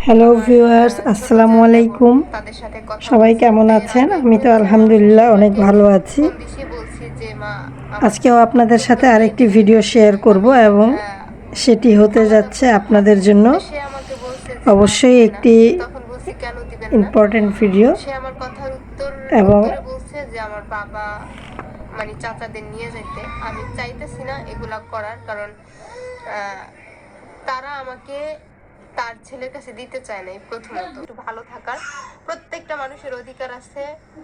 Hello viewers, আসসালামু আলাইকুম। সবাই কেমন আছেন? আমি তো আলহামদুলিল্লাহ অনেক ভালো আছি। আজকেও আপনাদের সাথে আরেকটি ভিডিও শেয়ার করব এবং সেটি হতে যাচ্ছে আপনাদের জন্য অবশ্যই একটি ইম্পর্টেন্ট ভিডিও। এবং বলছে যে আমার বাবা মানে চাচাদের নিয়ে যাইতে আমি চাইতেছি না এগুলা করার, কারণ তারা আমাকে তার ছেলের কাছে দিতে চায় না। প্রথমত একটু ভালো থাকার, প্রত্যেকটা মানুষের অধিকার আছে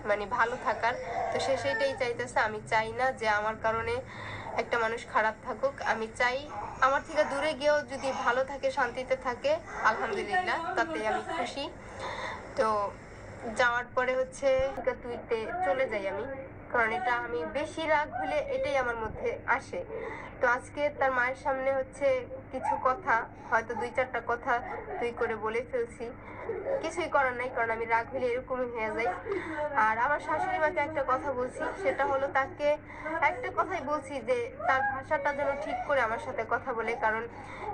মানে ভালো থাকার, তো সে সেটাই চাইতেছে। আমি চাই না যে আমার কারণে একটা মানুষ খারাপ থাকুক। আমি চাই আমার থেকে দূরে গিয়েও যদি ভালো থাকে, শান্তিতে থাকে, আলহামদুলিল্লাহ, তাতে আমি খুশি। তো যাওয়ার পরে হচ্ছে তুইতে চলে যাই আমি, কারণ এটা আমি বেশি রাগ হলে এটাই আমার মধ্যে আসে। তো আজকে তার মায়ের সামনে হচ্ছে কিছু কথা, হয়তো 2-4টা কথা তুই করে বলে ফেলছি, কিছুই করার নাই, কারণ আমি রাগ হলে এরকমই হয়ে যাই। আর আমার শাশুড়ি মাকে একটা কথা বলছি, সেটা হলো তাকে একটা কথাই বলছি যে তার ভাষাটা যেন ঠিক করে আমার সাথে কথা বলে, কারণ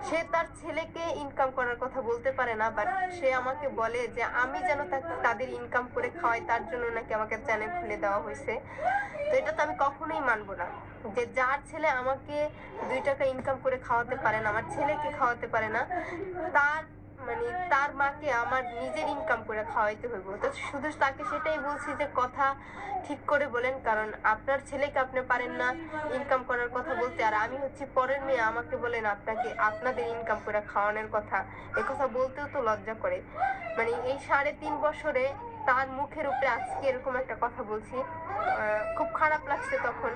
সে তার ছেলেকে ইনকাম করার কথা বলতে পারে না, বাট সে আমাকে বলে যে আমি যেন তাদের ইনকাম করে খাওয়াই, তার জন্য নাকি আমাকে চ্যানেল খুলে দেওয়া হয়েছে। তো এটা তো আমি কখনোই মানবো না, যে যার ছেলে আমাকে 2 টাকা ইনকাম করে খাওয়াতে পারে না, আমার ছেলেকে খাওয়াতে পারে না, তার মানে তার মাকে আমার নিজের ইনকাম করে খাওয়াইতে হইব। তো শুধু তাকে সেটাই বলছি যে কথা ঠিক করে বলেন, কারণ আপনার ছেলেকে আপনি পারেন না ইনকাম করার কথা বলতে, আর আমি হচ্ছি পরের মেয়ে, আমাকে বলেন আপনাকে আপনাদের ইনকাম করে খাওয়ানোর কথা। এই কথা বলতেও তো লজ্জা করে। মানে এই 3.5 বছরে তার মুখের উপরে আজকে এরকম একটা কথা বলছি, খুব খারাপ লাগছে তখন।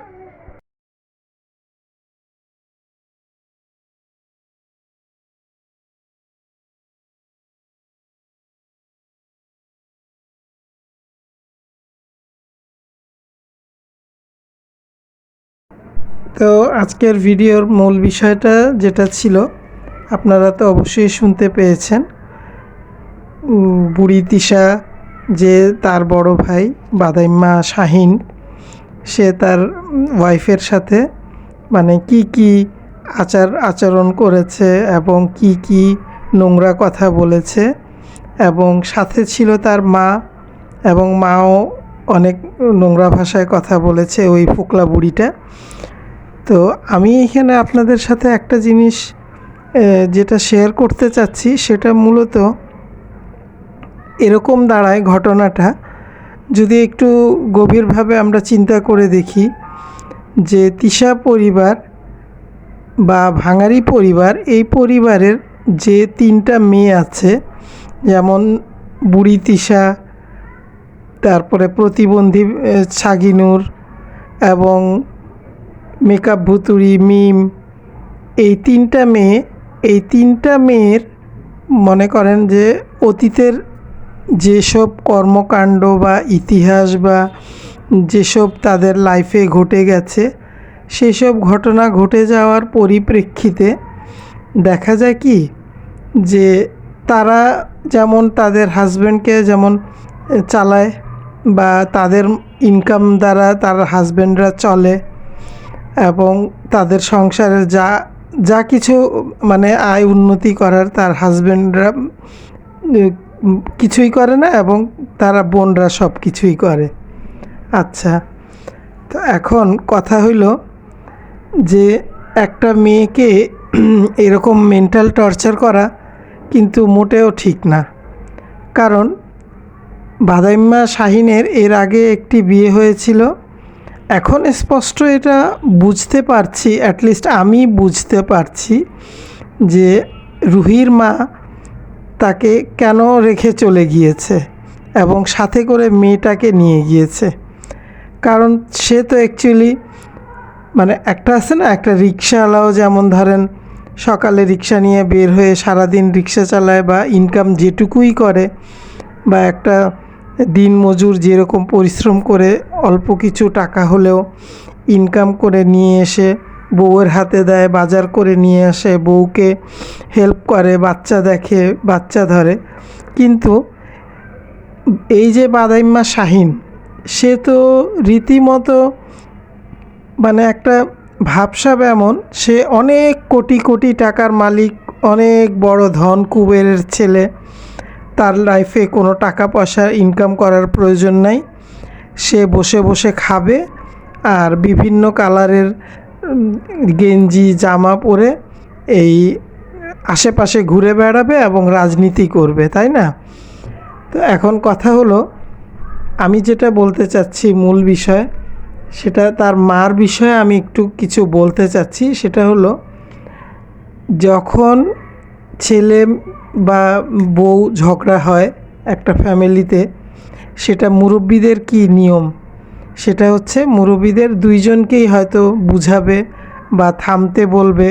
তো আজকের ভিডিওর মূল বিষয়টা যেটা ছিল আপনারা তো অবশ্যই শুনতে পেয়েছেন। বুড়ি তিশা, যে তার বড় ভাই বাদাইম্মা শাহিন, সে তার ওয়াইফের সাথে মানে কি আচরণ করেছে এবং কি নোংরা কথা বলেছে, এবং সাথে ছিল তার মা, এবং মাও অনেক নোংরা ভাষায় কথা বলেছে ওই ফোকলা বুড়িটা। তো আমি এখানে আপনাদের সাথে একটা জিনিস যেটা শেয়ার করতে চাচ্ছি, সেটা মূলত এরকম দাঁড়ায় ঘটনাটা, যদি একটু গভীরভাবে আমরা চিন্তা করে দেখি যে তিশা পরিবার বা ভাঙারি পরিবার, এই পরিবারের যে 3টা মেয়ে আছে, যেমন বুড়ি তিশা, তারপরে প্রতিবন্ধী ছাগিনুর এবং মেকআপ ভুতুড়ি মিম, এই 3টা মেয়ের মনে করেন যে অতীতের যেসব কর্মকাণ্ড বা ইতিহাস বা যেসব তাদের লাইফে ঘটে গেছে, সেসব ঘটনা ঘটে যাওয়ার পরিপ্রেক্ষিতে দেখা যায় কি যে তারা যেমন তাদের হাজব্যান্ডকে যেমন চালায় বা তাদের ইনকাম দ্বারা তার হাজব্যান্ডরা চলে, এবং তাদের সংসারের যা কিছু মানে আয় উন্নতি করার তার হাজব্যান্ডরা কিছুই করে না, এবং তারা বোনরা সব কিছুই করে। আচ্ছা, তো এখন কথা হইল যে একটা মেয়েকে এরকম মেন্টাল টর্চার করা কিন্তু মোটেও ঠিক না। কারণ বাদাইম্মা শাহিনের এর আগে একটি বিয়ে হয়েছিল। এখন স্পষ্ট এটা বুঝতে পারছি, অ্যাটলিস্ট আমি বুঝতে পারছি যে রুহির মা তাকে কেন রেখে চলে গিয়েছে এবং সাথে করে মেয়েটাকে নিয়ে গিয়েছে। কারণ সে তো অ্যাকচুয়ালি মানে একটা আছে না, একটা রিক্সাওয়ালাও যেমন ধরেন সকালে রিক্সা নিয়ে বের হয়ে সারাদিন রিক্সা চালায় বা ইনকাম যেটুকুই করে, বা একটা দিন মজুর যেরকম পরিশ্রম করে অল্প কিছু টাকা হলেও ইনকাম করে নিয়ে এসে বউয়ের হাতে দেয়, বাজার করে নিয়ে আসে, বউকে হেল্প করে, বাচ্চা দেখে, বাচ্চা ধরে। কিন্তু এই যে বাদাইম্মা শাহিন, সে তো রীতিমতো মানে একটা ভাবসাব এমন, সে অনেক কোটি কোটি টাকার মালিক, অনেক বড় ধন কুবেরের ছেলে, তার লাইফে কোনো টাকা পয়সা ইনকাম করার প্রয়োজন নাই, সে বসে বসে খাবে আর বিভিন্ন কালারের গেঞ্জি জামা পরে এই আশেপাশে ঘুরে বেড়াবে এবং রাজনীতি করবে, তাই না? তো এখন কথা হলো, আমি যেটা বলতে চাচ্ছি মূল বিষয়, সেটা তার মার বিষয়ে আমি একটু কিছু বলতে চাচ্ছি। সেটা হলো, যখন ছেলে বা বউ ঝগড়া হয় একটা ফ্যামিলিতে, সেটা মুরব্বিদের কি নিয়ম, সেটা হচ্ছে মুরব্বিদের দুইজনকেই হয়তো বুঝাবে বা থামতে বলবে,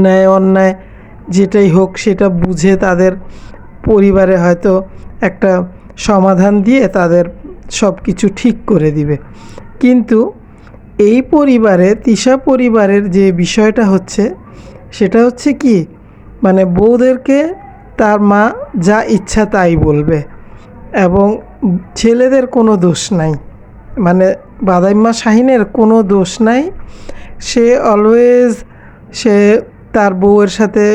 ন্যায় অন্যায় যেটাই হোক সেটা বুঝে তাদের পরিবারে হয়তো একটা সমাধান দিয়ে তাদের সব কিছু ঠিক করে দিবে। কিন্তু এই পরিবারে, তিশা পরিবারের যে বিষয়টা হচ্ছে, সেটা হচ্ছে কি, মানে বউদেরকে তার মা যা ইচ্ছা তাই বলবে এবং ছেলেদের কোনো দোষ নাই, মানে বাদাইম্মা শাহিনের কোনো দোষ নাই। সে অলওয়েজ তার বউয়ের সাথে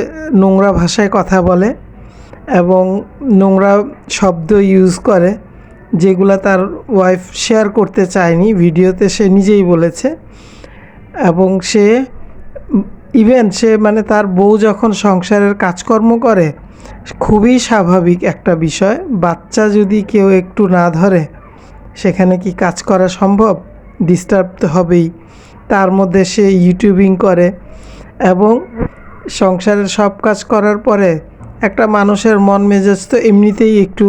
নোংরা ভাষায় কথা বলে এবং নোংরা শব্দ ইউজ করে, যেগুলা তার ওয়াইফ শেয়ার করতে চায়নি, ভিডিওতে সে নিজেই বলেছে। এবং সে ইভেন সে মানে তার বউ যখন সংসারের কাজকর্ম করে, খুবই স্বাভাবিক একটা বিষয়, বাচ্চা যদি কেউ একটু না ধরে সেখানে কি কাজ করা সম্ভব? ডিস্টার্ব তো হবেই। তার মধ্যে সে ইউটিউবিং করে এবং সংসারের সব কাজ করার পরে একটা মানুষের মন মেজাজ তো এমনিতেই একটু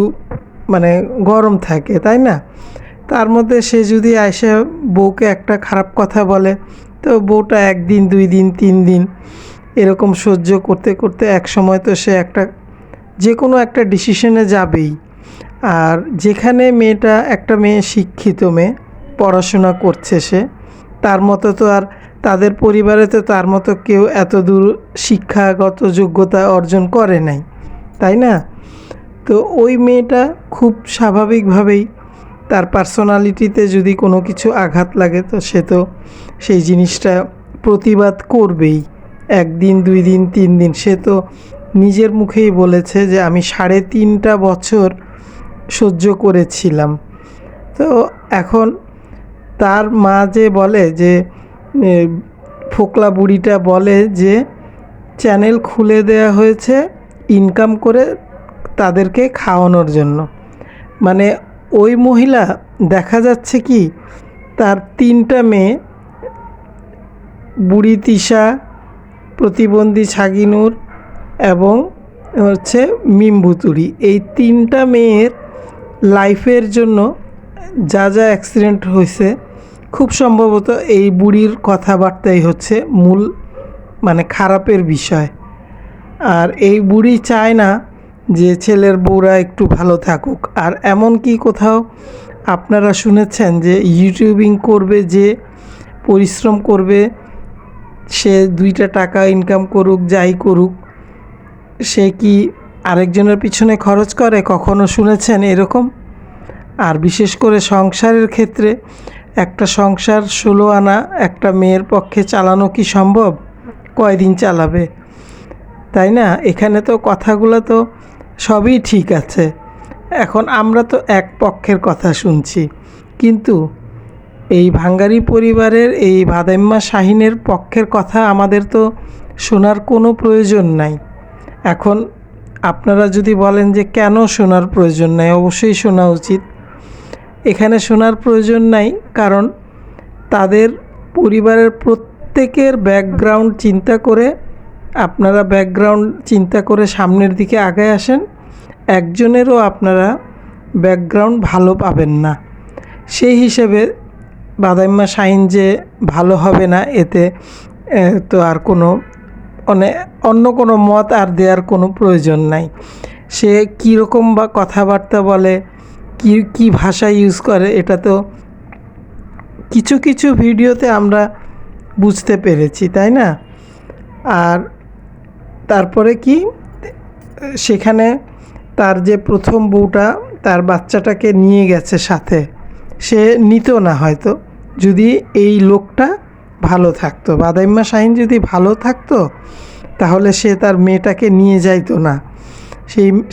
মানে গরম থাকে, তাই না? তার মধ্যে সে যদি এসে বউকে একটা খারাপ কথা বলে, তো বউটা 1 দিন 2 দিন 3 দিন এরকম সহ্য করতে করতে এক সময় তো সে যে কোনো একটা ডিসিশনে যাবেই। আর যেখানে একটা মেয়ে শিক্ষিত মেয়ে, পড়াশোনা করছে, সে তার মতো তো আর তাদের পরিবারে তো তার মতো কেউ এত দূর শিক্ষাগত যোগ্যতা অর্জন করে নাই, তাই না? তো ওই মেয়েটা খুব স্বাভাবিকভাবেই তার পার্সোনালিটিতে যদি কোনো কিছু আঘাত লাগে, তো সে তো সেই জিনিসটা প্রতিবাদ করবেই। 1 দিন 2 দিন 3 দিন, সে তো নিজের মুখেই বলেছে যে আমি 3.5 বছর সহ্য করেছিলাম। তো এখন তার মা যে বলে যে, ফোকলা বুড়িটা বলে যে চ্যানেল খুলে দেয়া হয়েছে ইনকাম করে তাদেরকে খাওয়ানোর জন্য। মানে ওই মহিলা দেখা যাচ্ছে কি, তার 3টা মেয়ে, বুড়ি তিশা, প্রতিবন্ধী ছাগিনুর এবং হচ্ছে মিমভুতুরি, এই 3টা মেয়ের লাইফের জন্য যা যা অ্যাক্সিডেন্ট হয়েছে, খুব সম্ভবত এই বুড়ির কথাবার্তাই হচ্ছে মূল মানে খারাপের বিষয়। আর এই বুড়ি চায় না যে ছেলের বউরা একটু ভালো থাকুক। আর এমন কি কোথাও আপনারা শুনেছেন যে ইউটিউবিং করবে, যে পরিশ্রম করবে, সে 2টা টাকা ইনকাম করুক, যাই করুক, সে কি আরেকজনের পিছনে খরচ করে? কখনো শুনেছেন এরকম? আর বিশেষ করে সংসারের ক্ষেত্রে একটা সংসার 16 আনা একটা মেয়ের পক্ষে চালানো কি সম্ভব? কয়দিন চালাবে, তাই না? এখানে তো কথাগুলো তো সবই ঠিক আছে। এখন আমরা তো এক পক্ষের কথা শুনছি, কিন্তু এই ভাঙ্গারি পরিবারের এই বাদাইম্মা শাহিনের পক্ষের কথা আমাদের তো শোনার কোনো প্রয়োজন নাই। এখন আপনারা যদি বলেন যে কেন শোনার প্রয়োজন নাই, অবশ্যই শোনা উচিত। এখানে শোনার প্রয়োজন নাই কারণ তাদের পরিবারের প্রত্যেকের ব্যাকগ্রাউন্ড চিন্তা করে, আপনারা ব্যাকগ্রাউন্ড চিন্তা করে সামনের দিকে আগায় আসেন, একজনেরও আপনারা ব্যাকগ্রাউন্ড ভালো পাবেন না। সেই হিসেবে বাদাইম্মা শাহিন যে ভালো হবে না, এতে তো আর কোনো অন্য কোনো মত আর দেওয়ার কোনো প্রয়োজন নাই। সে কীরকম বা কথাবার্তা বলে, কী ভাষা ইউজ করে, এটা তো কিছু কিছু ভিডিওতে আমরা বুঝতে পেরেছি, তাই না? আর তারপরে কি, সেখানে তার যে প্রথম বউটা তার বাচ্চাটাকে নিয়ে গেছে সাথে, সে নিত না হয়তো যদি এই লোকটা ভালো থাকতো। বাদাইম্মা শাহিন যদি ভালো থাকতো তাহলে সে তার মেয়েটাকে নিয়ে যাইতো না।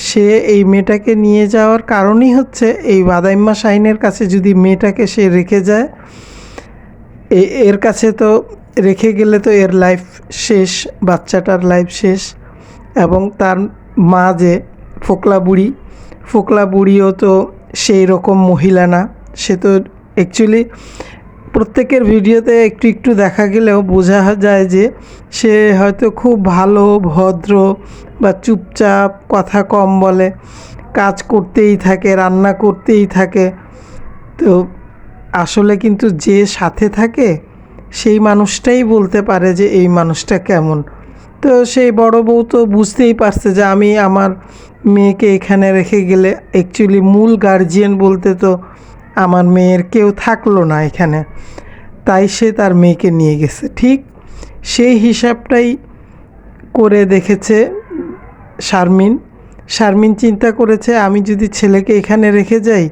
সে এই মেয়েটাকে নিয়ে যাওয়ার কারণই হচ্ছে এই বাদাইম্মা শাহিনের কাছে যদি মেয়েটাকে সে রেখে যায়, এর কাছে তো রেখে গেলে তো এর লাইফ শেষ, বাচ্চাটার লাইফ শেষ। এবং তার মা যে ফোকলা বুড়িও তো সেই রকম মহিলা না। সে তো অ্যাকচুয়ালি প্রত্যেকের ভিডিওতে একটু একটু দেখা গেলেও বোঝা যায় যে সে হয়তো খুব ভালো, ভদ্র বা চুপচাপ, কথা কম বলে, কাজ করতেই থাকে, রান্না করতেই থাকে। তো আসলে কিন্তু যে সাথে থাকে সেই মানুষটাই বলতে পারে যে এই মানুষটা কেমন। তো সেই বড় বউ তো বুঝতেই পারছে যে আমি আমার মেয়েকে এখানে রেখে গেলে, অ্যাকচুয়ালি মূল গার্জিয়ান বলতে তো আমার মেয়ের কেউ থাকলো না এখানে, তাই সে তার মেয়েকে নিয়ে গেছে। ঠিক সেই হিসাবটাই করে দেখেছে শারমিন চিন্তা করেছে আমি যদি ছেলেকে এখানে রেখে যাই,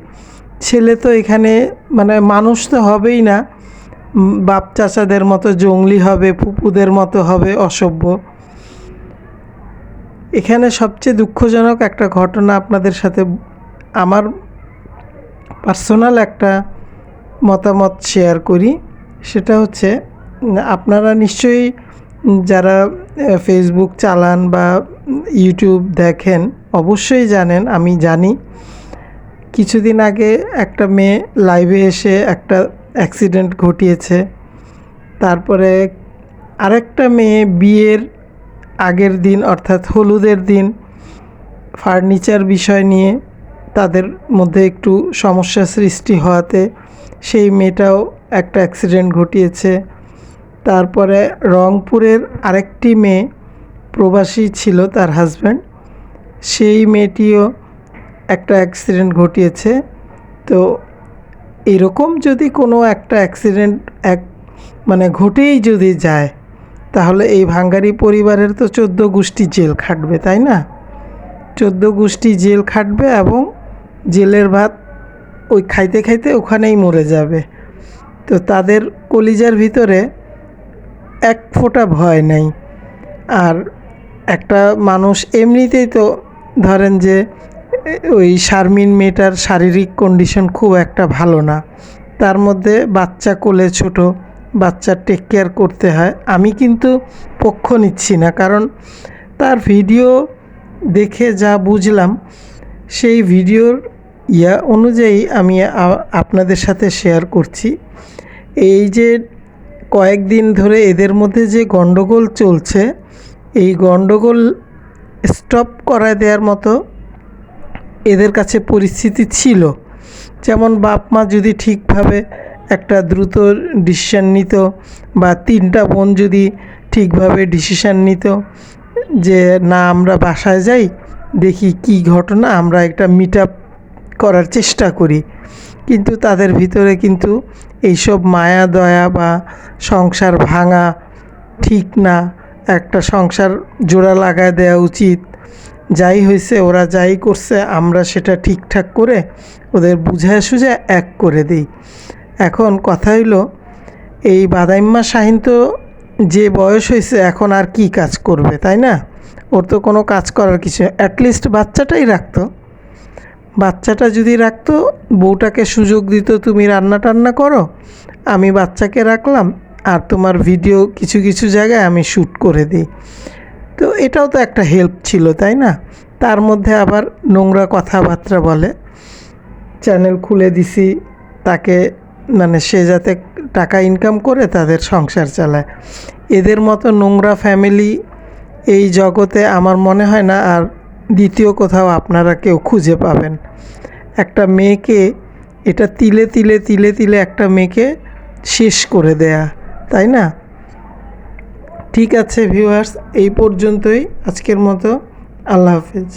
ছেলে তো এখানে মানে মানুষ তো হবেই না, বাপ চাচাদের মতো জঙ্গলি হবে, ফুপুদের মতো হবে, অসভ্য। এখানে সবচেয়ে দুঃখজনক একটা ঘটনা আপনাদের সাথে আমার পার্সোনাল একটা মতামত শেয়ার করি। সেটা হচ্ছে, আপনারা নিশ্চয়ই যারা ফেসবুক চালান বা ইউটিউব দেখেন অবশ্যই জানেন, আমি জানি কিছুদিন আগে একটা মেয়ে লাইভে এসে একটা অ্যাক্সিডেন্ট ঘটিয়েছে। তারপরে আরেকটা মেয়ে বিয়ের আগের দিন অর্থাৎ হলুদের দিন ফার্নিচার বিষয় নিয়ে তাদের মধ্যে একটু সমস্যা সৃষ্টি হওয়াতে সেই মেয়েটাও একটা অ্যাক্সিডেন্ট ঘটিয়েছে। তারপরে রংপুরের আরেকটি মেয়ে প্রবাসী ছিল, তার হাজব্যান্ড, সেই মেয়েটিও একটা অ্যাক্সিডেন্ট ঘটিয়েছে। তো এরকম যদি কোনো একটা অ্যাক্সিডেন্ট মানে ঘটেই যদি যায়, তাহলে এই ভাঙ্গারি পরিবারের তো 14 গোষ্ঠী জেল খাটবে, তাই না? 14 গোষ্ঠী জেল খাটবে এবং জেলের ভাত ওই খাইতে খাইতে ওখানেই মরে যাবে। তো তাদের কলিজার ভিতরে এক ফোঁটা ভয় নাই। আর একটা মানুষ এমনিতেই তো ধরেন যে ওই শারমিন মেয়েটার শারীরিক কন্ডিশন খুব একটা ভালো না, তার মধ্যে বাচ্চা কোলে ছোট, বাচ্চার টেক কেয়ার করতে হয়। আমি কিন্তু পক্ষ নিচ্ছি না, কারণ তার ভিডিও দেখে যা বুঝলাম সেই ভিডিওর অনুযায়ী আমি আপনাদের সাথে শেয়ার করছি। এই যে কয়েকদিন ধরে এদের মধ্যে যে গণ্ডগোল চলছে, এই গণ্ডগোল স্টপ করা দেওয়ার মতো এদের কাছে পরিস্থিতি ছিল। যেমন বাপ মা যদি ঠিকভাবে একটা দ্রুত ডিসিশান নিত, বা 3টা বোন যদি ঠিকভাবে ডিসিশান নিত যে না আমরা বাসায় যাই, দেখি কি ঘটনা, আমরা একটা মিট আপ করার চেষ্টা করি। কিন্তু তাদের ভিতরে কিন্তু এইসব মায়া দয়া বা সংসার ভাঙা ঠিক না, একটা সংসার জোড়া লাগায় দেওয়া উচিত, যাই হয়েছে ওরা যাই করছে আমরা সেটা ঠিকঠাক করে ওদের বুঝায় সুঝে এক করে দিই। এখন কথা হইলো, এই বাদাইম্মা শাহিন তো যে বয়স হয়েছে এখন আর কি কাজ করবে, তাই না? ওর তো কোনো কাজ করার কিছু, অ্যাটলিস্ট বাচ্চাটাই রাখতো। বাচ্চাটা যদি রাখতো, বউটাকে সুযোগ দিত তুমি রান্না টান্না করো, আমি বাচ্চাকে রাখলাম, আর তোমার ভিডিও কিছু কিছু জায়গায় আমি শ্যুট করে দিই। তো এটাও তো একটা হেল্প ছিল, তাই না? তার মধ্যে আবার নোংরা কথাবার্তা বলে, চ্যানেল খুলে দিছি তাকে, মানে সে যাতে টাকা ইনকাম করে তাদের সংসার চালায়। এদের মতো নোংরা ফ্যামিলি এই জগতে আমার মনে হয় না আর দ্বিতীয় কোথাও আপনারা কেউ খুঁজে পাবেন। একটা মেয়েকে এটা তিলে তিলে তিলে তিলে একটা মেয়েকে শেষ করে দেয়া, তাই না? ঠিক আছে ভিউয়ার্স, এই পর্যন্তই আজকের মতো। আল্লাহ হাফেজ।